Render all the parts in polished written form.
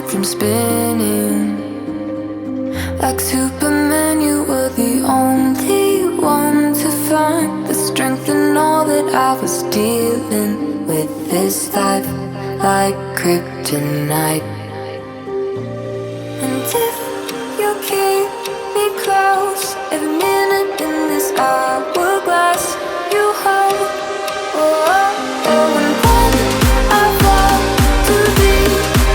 from spinning. Like Superman, you were the only one to find the strength in all that I was dealing with. This life like kryptonite. And if you keep me close, every minute in this hourglass you hold. Oh, oh, oh. And when I fall to be,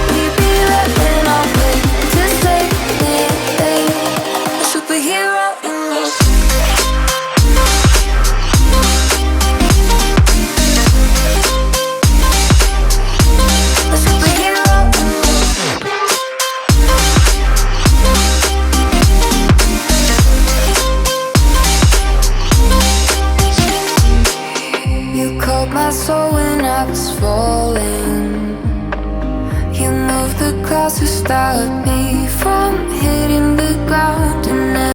will you be there when I wait to save me? A superhero in me. A superhero in me. You called my soul when I was falling. You moved the clouds to stop me from hitting